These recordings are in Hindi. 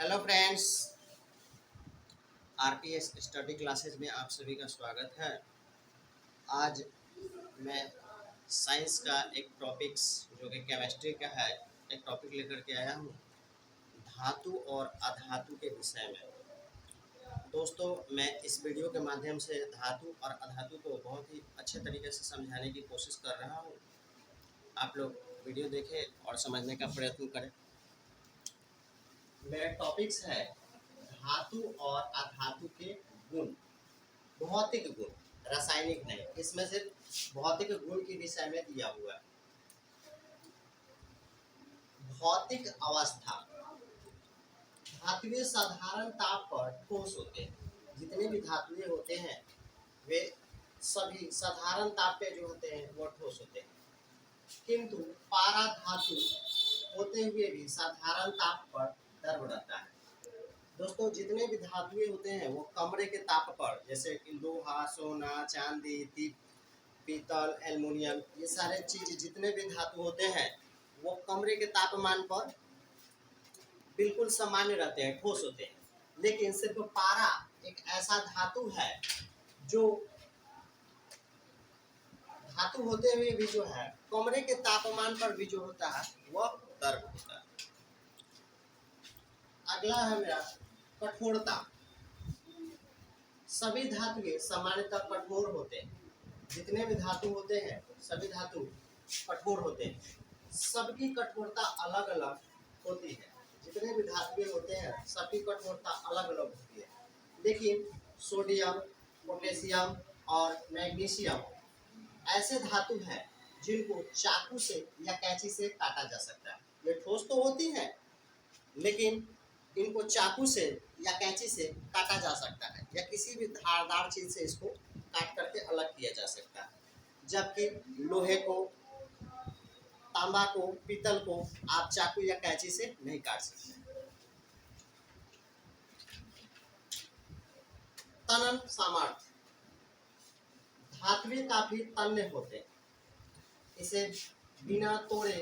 Hello friends, RPS study classes में आप सभी का स्वागत है। आज मैं साइंस का एक टॉपिक्स जो कि केमिस्ट्री का है, एक टॉपिक लेकर के आया हूँ, धातु और अधातु के विषय में। दोस्तों, मैं इस वीडियो के माध्यम से धातु और अधातु को बहुत ही अच्छे तरीके से समझाने की कोशिश कर रहा हूँ। आप लोग वीडियो देखें और समझने का प्रयत्न करें। मेरा टॉपिक्स है धातु और अधातु के गुण, भौतिक गुण, रासायनिक नहीं। इसमें सिर्फ भौतिक गुण के विषय में दिया हुआ है। भौतिक अवस्था, धातुएं साधारण ताप पर ठोस होते हैं। जितने भी धातुएं होते हैं वे सभी साधारण ताप पे जो होते हैं वो ठोस होते हैं, किंतु पारा धातु होते हुए भी साधारण ताप पर द्रव रहता है। दोस्तों, जितने भी धातुएं होते हैं वो कमरे के ताप पर, जैसे कि लोहा, सोना, चांदी, पीतल, एल्युमिनियम, ये सारे चीज जितने भी धातु होते हैं वो कमरे के तापमान पर बिल्कुल सामान्य रहते हैं, ठोस होते हैं। लेकिन सिर्फ पारा एक ऐसा धातु है जो धातु होते हुए भी जो है कमरे के तापमान पर भी जो होता है वह द्रव होता है। अगला है मेरा कठोरता। सभी धातुएं सामान्यतः कठोर होते हैं। जितने भी धातु होते हैं सभी धातु कठोर होते हैं। सबकी कठोरता अलग अलग होती है। जितने भी धातुएं होते हैं सबकी कठोरता अलग अलग होती है। लेकिन सोडियम, पोटेशियम और मैग्नीशियम ऐसे धातु हैं जिनको चाकू से या कैंची से काटा जा सकता है। ये ठोस तो होती हैं, लेकिन इनको चाकू से या कैंची से काटा जा सकता है, या किसी भी धारदार चीज से इसको काट करके अलग किया जा सकता है। जबकि लोहे को, तांबा को, पीतल को आप चाकू या कैंची से नहीं काट सकते। तनन सामर्थ्य, धातुएं काफी तन्य होते हैं, इसे बिना तोड़े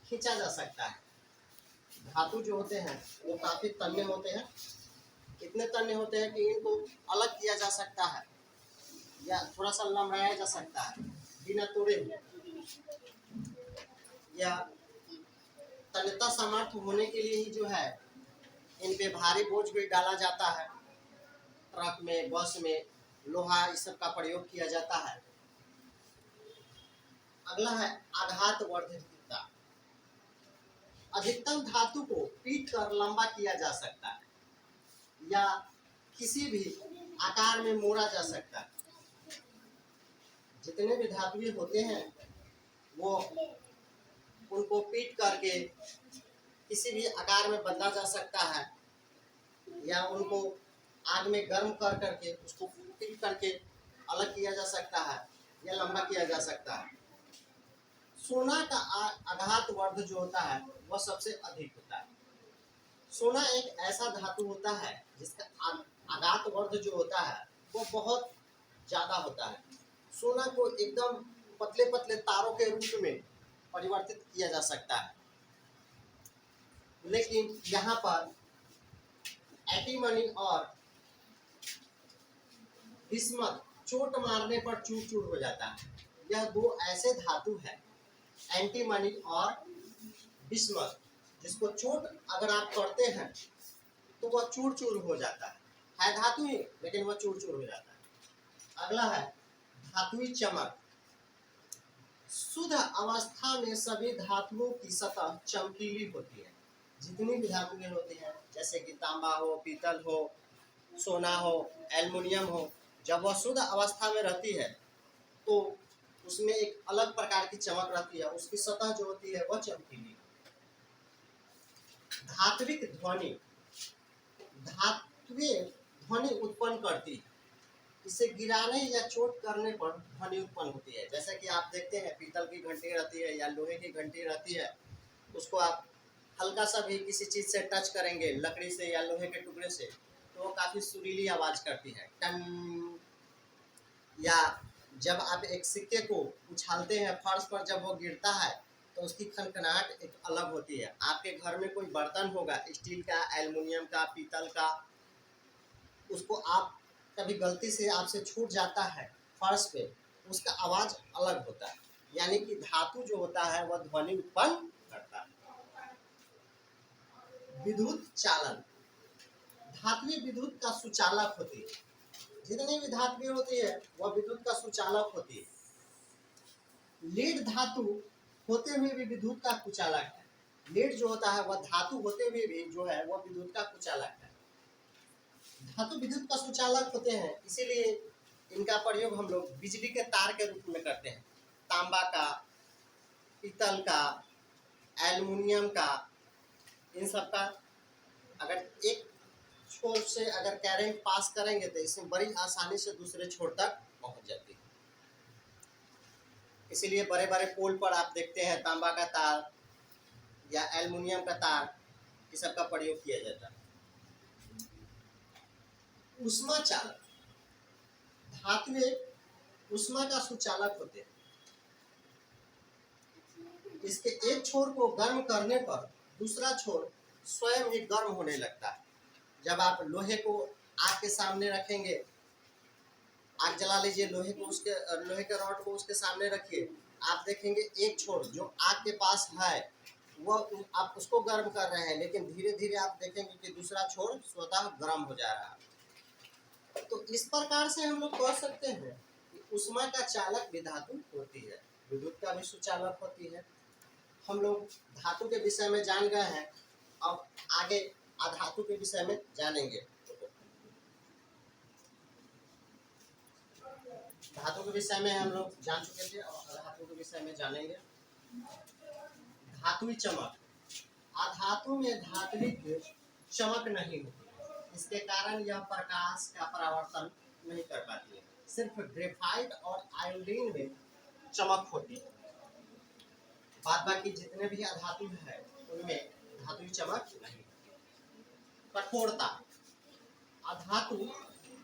खींचा जा सकता है। धातु जो होते हैं वो काफी तन्य होते हैं। इतने तन्य होते हैं कि इनको अलग किया जा सकता है या थोड़ा सा लम्बाया जा सकता है बिना तोड़े हुए। या तन्यता सामर्थ्य होने के लिए ही जो है इन पे भारी बोझ भी डाला जाता है। ट्रक में, बस में लोहा इस सब का प्रयोग किया जाता है। अगला है आघात वर्धितता। अधिकतम धातु को पीट कर लंबा किया जा सकता है या किसी भी आकार में मोड़ा जा सकता है। जितने भी धातुएं होते हैं वो उनको पीट करके किसी भी आकार में बदला जा सकता है, या उनको आग में गर्म कर करके उसको पीट करके अलग किया जा सकता है या लंबा किया जा सकता है। सोना का आघात वर्ध जो होता है वह सबसे अधिक होता है। सोना एक ऐसा धातु होता है जिसका आघात वर्ध जो होता है वो बहुत ज्यादा होता है। सोना को एकदम पतले पतले तारों के रूप में परिवर्तित किया जा सकता है। लेकिन यहाँ पर एंटीमनी और बिस्मथ चोट मारने पर चूर चूर हो जाता है। यह दो ऐसे धातु है, एंटीमनी और बिस्मथ, जिसको चोट अगर आप करते हैं तो वह चूर चूर हो जाता है धातु ही, लेकिन वह चूर चूर हो जाता है। अगला है धातुई चमक। शुद्ध अवस्था में सभी धातुओं की सतह चमकीली होती है। जितनी भी धातुएं होती हैं, जैसे कि तांबा हो, पीतल हो, सोना हो, एल्युमिनियम हो, जब वह शुद्ध अवस्था में रहती है तो उसमें एक अलग प्रकार की चमक रहती है। उसकी सतह जो होती है वह चमकीली। धात्विक ध्वनि, धातुएं ध्वनि उत्पन्न करती है। इसे गिराने या चोट करने पर ध्वनि उत्पन्न होती है। जैसे कि आप देखते हैं पीतल की घंटी रहती है या लोहे की घंटी रहती है, उसको आप हल्का सा भी किसी चीज से टच करेंगे, लकड़ी से या लोहे के टुकड़े से, तो वो काफी सुरीली आवाज करती है, टन। या जब आप एक सिक्के को उछालते हैं फर्श पर, जब वो गिरता है तो उसकी खनखनाहट एक अलग होती है। आपके घर में कोई बर्तन होगा स्टील का, एल्युमिनियम का, पीतल का, उसको आप कभी गलती से आपसे छूट जाता है फर्श पे, उसका आवाज़ अलग होता है। यानी कि धातु जो होता है वह ध्वनि उत्पन्न करता है। विद्युत चालन, धात्विक विद्युत का सुचालक होती है। जितनी भी धात्विक होती है वह विद्युत का सुचालक होती है। लीड धातु होते हुए भी विद्युत का कुचालक है। लीड जो होता है वह धातु होते हुए भी जो है वह विद्युत का कुचालक है। धातु विद्युत का सुचालक होते हैं, इसीलिए इनका प्रयोग हम लोग बिजली के तार के रूप में करते हैं। तांबा का, पीतल का, एल्युमिनियम का, इन सब का अगर एक छोर से अगर करंट पास करेंगे तो इसमें बड़ी आसानी से दूसरे छोर तक पहुंच जाती है। इसीलिए बड़े बड़े पोल पर आप देखते हैं तांबा का तार या एल्युमिनियम का तार, इस सब का प्रयोग किया जाता है। ऊष्मा चालक, धातुएं ऊष्मा का सुचालक होते हैं। इसके एक छोर को गर्म करने पर दूसरा छोर स्वयं ही गर्म होने लगता है। जब आप लोहे को आग के सामने रखेंगे, आग जला लीजिए, लोहे के रॉड को उसके सामने रखिए, आप देखेंगे एक छोर जो आग के पास है वह आप उसको गर्म कर रहे हैं, लेकिन धीरे धीरे आप देखेंगे कि दूसरा छोर स्वतः गर्म हो जा रहा है। तो इस प्रकार से हम लोग कह सकते हैं कि ऊष्मा का चालक भी धातु होती है, विद्युत का भी सुचालक होती है। हम लोग धातु के विषय में जान गए हैं, अब आगे अधातु के विषय में जानेंगे। धातु के विषय में हम लोग जान चुके थे और अधातु के विषय में जानेंगे। धातुई चमक, अधातु में धात्विक चमक नहीं होती, इसके कारण यह प्रकाश का परावर्तन नहीं कर पाती है। सिर्फ ग्रेफाइट और आयोडीन में चमक होती है, बाद बाकी जितने भी अधातु है उनमें धातुई चमक नहीं होती। कठोरता, अधातु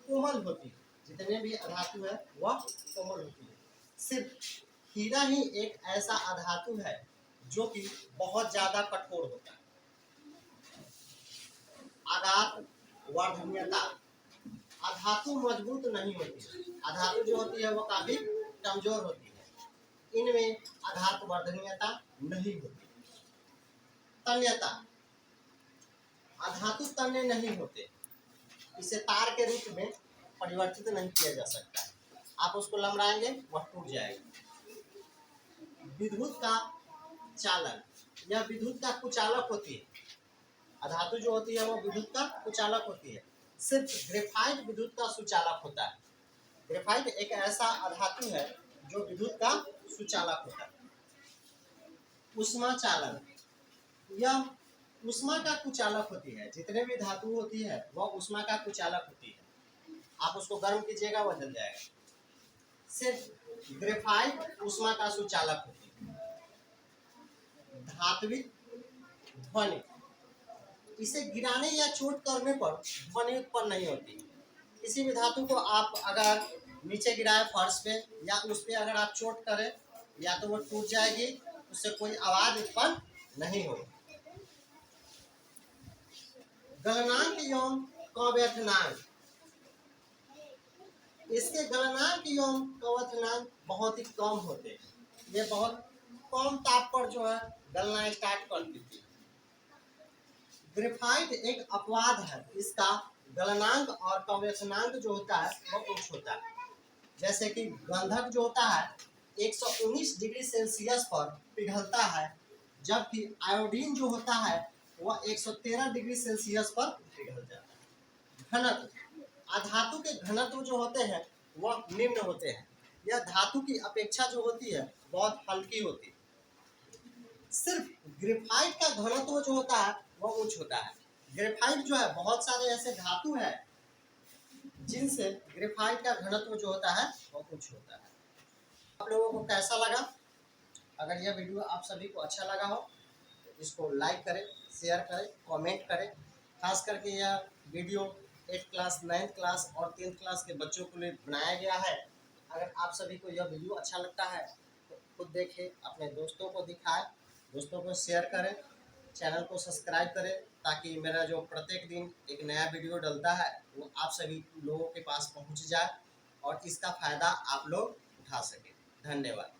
कोमल होती है, जितने भी अधातु है वह कोमल होती है। सिर्फ हीरा ही एक ऐसा अधातु है जो कि बहुत ज्यादा कठोर होता है। आघात वर्धनीयता, अधातु मजबूत नहीं होती, अधातु जो होती है वो काफी कमजोर होती है, इनमें आघात वर्धनीयता नहीं होती। तन्यता, अधातु तन्य नहीं होते, इसे तार के रूप में परिवर्तित नहीं किया जा सकता है, आप उसको लमड़ाएंगे वह टूट जाएगा। विद्युत का चालन, यह विद्युत का कुचालक होती है। अधातु जो होती है वो विद्युत का कुचालक होती है। सिर्फ ग्रेफाइट विद्युत का सुचालक होता है। ग्रेफाइट एक ऐसा अधातु है जो विद्युत का सुचालक होता है। ऊष्मा चालन, यह ऊष्मा का कुचालक होती है। जितने भी धातु होती है वह ऊष्मा का कुचालक होती है, आप उसको गर्म कीजिएगा वह जल जाएगा। सिर्फ ग्रेफाइट ऊष्मा का सुचालक होती है। धात्विक ध्वनि, इसे गिराने या चोट करने पर ध्वनि उत्पन्न नहीं होती। किसी भी धातु को आप अगर नीचे गिराए फर्श पे या उस पे अगर आप चोट करें या तो वो टूट जाएगी, उससे कोई आवाज उत्पन्न नहीं होगी। गलनांक एवं कवचनांक, इसके गलनांक एवं कवचनांक बहुत ही कम होते हैं। ये बहुत कम ताप पर जो है गलना स्टार्ट कर देती है। ग्रेफाइट एक अपवाद है, इसका गलनांक और कवचनांक जो होता है वह उच्च होता है। जैसे कि गंधक जो होता है 119 डिग्री सेल्सियस पर पिघलता है, जबकि आयोडीन जो होता है वह 113 डिग्री सेल्सियस पर पिघल जाता है। घनत्व, अधातु के घनत्व जो होते हैं वह निम्न होते हैं। यह धातु की अपेक्षा जो होती है बहुत हल्की होती है। सिर्फ ग्रेफाइट का घनत्व जो होता है वह उच्च होता है। ग्रेफाइट जो है, बहुत सारे ऐसे धातु है जिनसे ग्रेफाइट का घनत्व जो होता है वह उच्च होता है। आप लोगों को कैसा लगा? अगर यह वीडियो आप सभी को अच्छा लगा हो तो इसको लाइक करें, शेयर करें, कमेंट करें। खास करके यह video 8th class, 9th class और 10th क्लास के बच्चों के लिए बनाया गया है। अगर आप सभी को यह वीडियो अच्छा लगता है तो खुद देखें, अपने दोस्तों को दिखाएं दोस्तों को शेयर करें, चैनल को सब्सक्राइब करें, ताकि मेरा जो प्रत्येक दिन एक नया वीडियो डलता है वो आप सभी लोगों के पास पहुंच जाए और इसका फ़ायदा आप लोग उठा सकें। धन्यवाद।